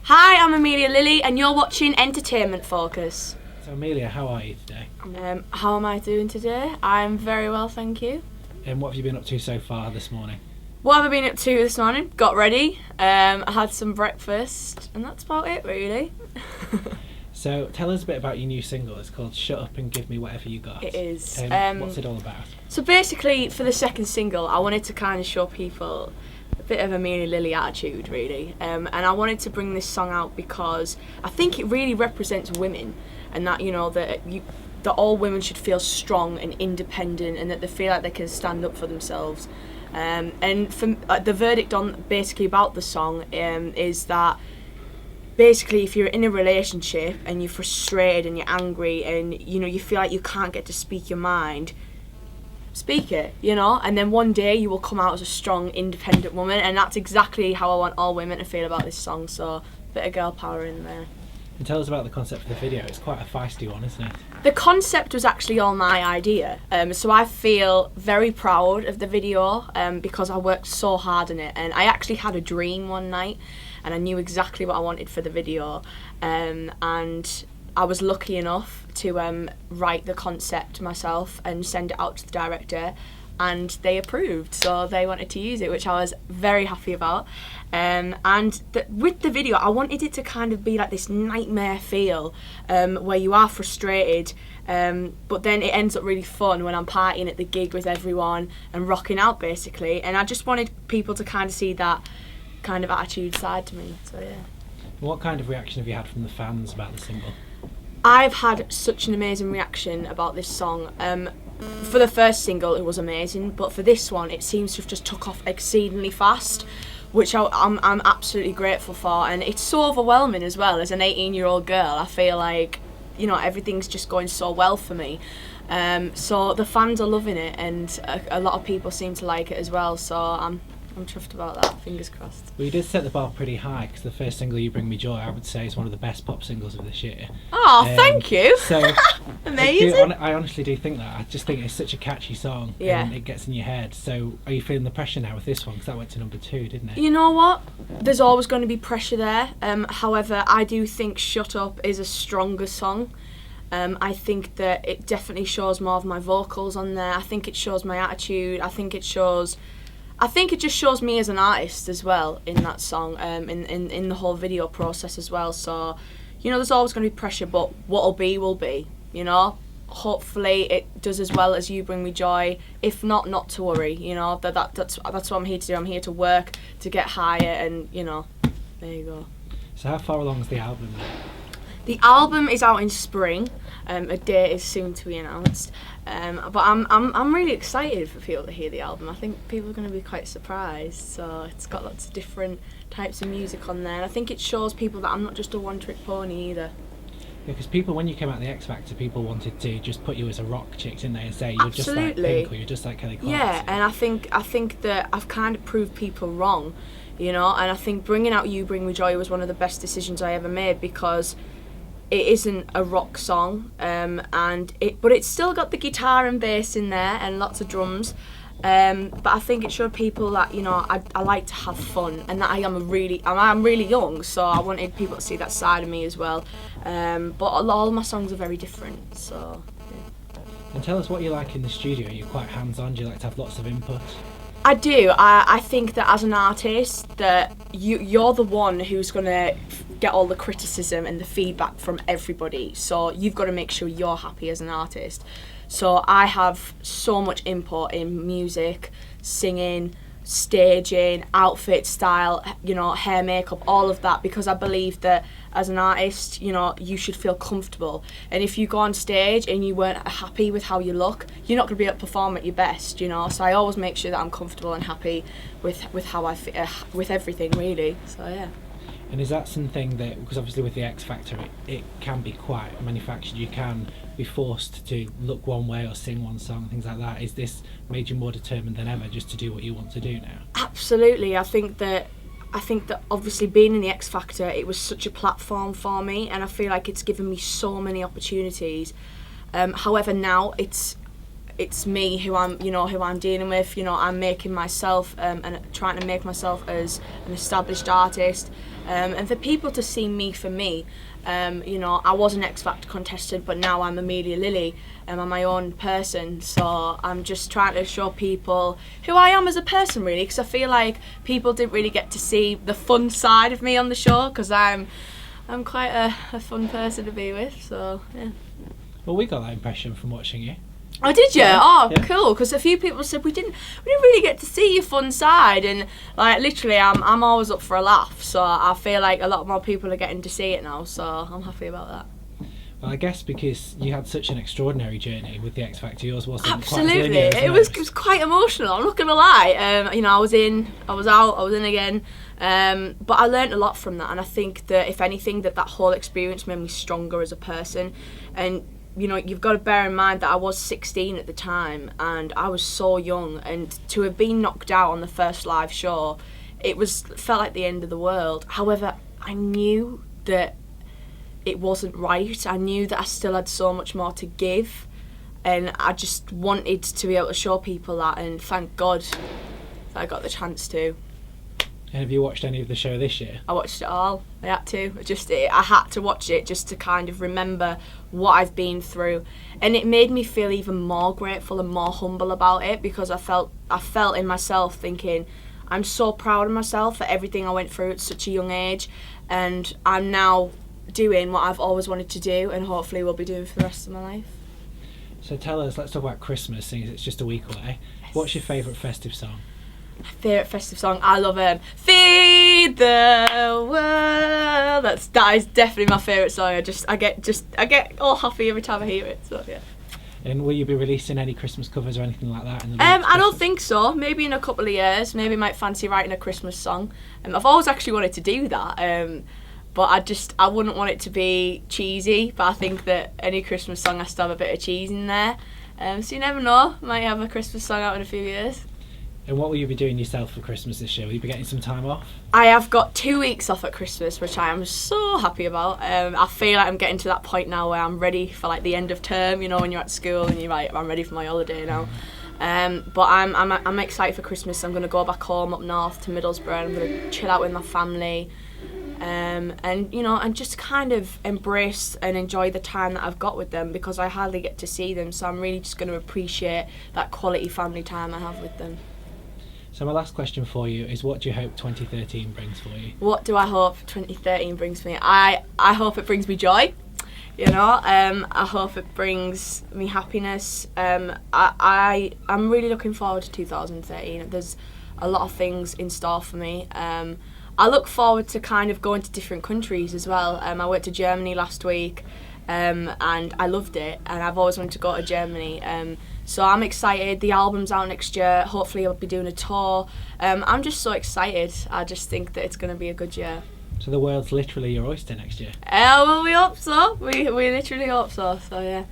Hi, I'm Amelia Lilly and you're watching Entertainment Focus. So Amelia, how are you today? How am I doing today? I'm very well, thank you. And what have you been up to so far this morning? What have I been up to this morning? Got ready, I had some breakfast, and that's about it really. So tell us a bit about your new single. It's called Shut Up and Give Me Whatever You Got. It is. What's it all about? So basically, for the second single, I wanted to kind of show people a bit of Amelia Lilly attitude, really. And I wanted to bring this song out because I think it really represents women, and that, you know, that all women should feel strong and independent, and that they feel like they can stand up for themselves. And for the verdict on basically about the song is that basically if you're in a relationship and you're frustrated and you're angry and you feel like you can't get to speak your mind, speak it, and then one day you will come out as a strong, independent woman, and that's exactly how I want all women to feel about this song. So a bit of girl power in there. And tell us about the concept of the video. It's quite a feisty one, isn't it? The concept was actually all my idea, so I feel very proud of the video because I worked so hard on it, and I actually had a dream one night and I knew exactly what I wanted for the video, and I was lucky enough to write the concept myself and send it out to the director, and they approved, so they wanted to use it, which I was very happy about. With the video, I wanted it to kind of be like this nightmare feel, where you are frustrated, but then it ends up really fun when I'm partying at the gig with everyone and rocking out, basically. And I just wanted people to kind of see that kind of attitude side to me, so yeah. What kind of reaction have you had from the fans about the single? I've had such an amazing reaction about this song. For the first single, it was amazing, but for this one, it seems to have just took off exceedingly fast, which I'm absolutely grateful for. And it's so overwhelming as well. As an 18-year-old girl, I feel like, everything's just going so well for me. So the fans are loving it, and a lot of people seem to like it as well. So I'm chuffed about that, fingers crossed. Well, you did set the bar pretty high, because the first single, You Bring Me Joy, I would say is one of the best pop singles of this year. Oh, thank you. So amazing. I honestly do think that. I just think it's such a catchy song, yeah, and it gets in your head. So are you feeling the pressure now with this one? Because that went to number 2, didn't it? You know what? There's always going to be pressure there. However, I do think Shut Up is a stronger song. I think that it definitely shows more of my vocals on there. I think it shows my attitude. I think it just shows me as an artist as well in that song, in the whole video process as well. So, there's always going to be pressure, but what'll be will be, Hopefully it does as well as You Bring Me Joy. If not to worry, that's what I'm here to do. I'm here to work, to get higher, and, there you go. So how far along is the album now? The album is out in spring. A date is soon to be announced. But I'm really excited for people to hear the album. I think people are going to be quite surprised. So it's got lots of different types of music on there. And I think it shows people that I'm not just a one-trick pony either. Yeah, because people, when you came out of the X Factor, people wanted to just put you as a rock chick, didn't they, and say you're just like Pink or you're just like Kelly Clarkson. Yeah, and I think that I've kind of proved people wrong, and I think bringing out You Bring Me Joy was one of the best decisions I ever made, because it isn't a rock song, but it's still got the guitar and bass in there and lots of drums. But I think it showed people that I like to have fun, and that I'm really young, so I wanted people to see that side of me as well. But all of my songs are very different. So. Yeah. And tell us what you like in the studio. You're quite hands-on. Do you like to have lots of input? I do. I think that as an artist, that you're the one who's gonna get all the criticism and the feedback from everybody. So you've got to make sure you're happy as an artist. So I have so much input in music, singing, staging, outfit style, hair, makeup, all of that, because I believe that as an artist, you should feel comfortable. And if you go on stage and you weren't happy with how you look, you're not going to be able to perform at your best, So I always make sure that I'm comfortable and happy with how I feel, with everything, really. So yeah. And is that something that, because obviously with the X Factor, it can be quite manufactured. You can be forced to look one way or sing one song, things like that. Is this made you more determined than ever just to do what you want to do now? Absolutely. I think that obviously being in the X Factor, it was such a platform for me, and I feel like it's given me so many opportunities. However, now it's it's me who I'm dealing with. I'm making myself and trying to make myself as an established artist, and for people to see me for me. I was an X Factor contestant, but now I'm Amelia Lily, and I'm my own person. So I'm just trying to show people who I am as a person, really, because I feel like people didn't really get to see the fun side of me on the show, because I'm quite a fun person to be with. So yeah. Well, we got that impression from watching you. Oh, did you? Yeah. Oh, Yeah. Cool. Because a few people said we didn't really get to see your fun side, and like literally, I'm always up for a laugh. So I feel like a lot more people are getting to see it now. So I'm happy about that. Well, I guess because you had such an extraordinary journey with the X Factor, yours wasn't Absolutely. quite as linear as It was most. quite emotional. I'm not gonna lie. I was in, I was out, I was in again. But I learnt a lot from that, and I think that if anything, that whole experience made me stronger as a person. And you've got to bear in mind that I was 16 at the time, and I was so young, and to have been knocked out on the first live show, felt like the end of the world. However, I knew that it wasn't right. I knew that I still had so much more to give, and I just wanted to be able to show people that, and thank God that I got the chance to. And have you watched any of the show this year? I watched it all. I had to. I had to watch it just to kind of remember what I've been through, and it made me feel even more grateful and more humble about it, because I felt in myself thinking, I'm so proud of myself for everything I went through at such a young age, and I'm now doing what I've always wanted to do, and hopefully will be doing for the rest of my life. So tell us, let's talk about Christmas, seeing as it's just a week away. Yes. What's your favourite festive song? Favourite festive song? I love Feed the World. That is definitely my favourite song. I get all happy every time I hear it. So yeah. And will you be releasing any Christmas covers or anything like that in the I don't think so. Maybe in a couple of years. Maybe I might fancy writing a Christmas song. I've always actually wanted to do that. But I wouldn't want it to be cheesy. But I think that any Christmas song has to have a bit of cheese in there. So you never know. Might have a Christmas song out in a few years. And what will you be doing yourself for Christmas this year? Will you be getting some time off? I have got 2 weeks off at Christmas, which I am so happy about. I feel like I'm getting to that point now where I'm ready for like the end of term. When you're at school and you're like, I'm ready for my holiday now. But I'm excited for Christmas. I'm going to go back home up north to Middlesbrough. I'm going to chill out with my family, and just kind of embrace and enjoy the time that I've got with them, because I hardly get to see them. So I'm really just going to appreciate that quality family time I have with them. So my last question for you is, what do you hope 2013 brings for you? What do I hope 2013 brings me? I hope it brings me joy. I hope it brings me happiness. I'm really looking forward to 2013. There's a lot of things in store for me. I look forward to kind of going to different countries as well. I went to Germany last week, and I loved it, and I've always wanted to go to Germany. So I'm excited. The album's out next year. Hopefully I'll be doing a tour. I'm just so excited. I just think that it's going to be a good year. So the world's literally your oyster next year? Well, we hope so. We literally hope so. So yeah.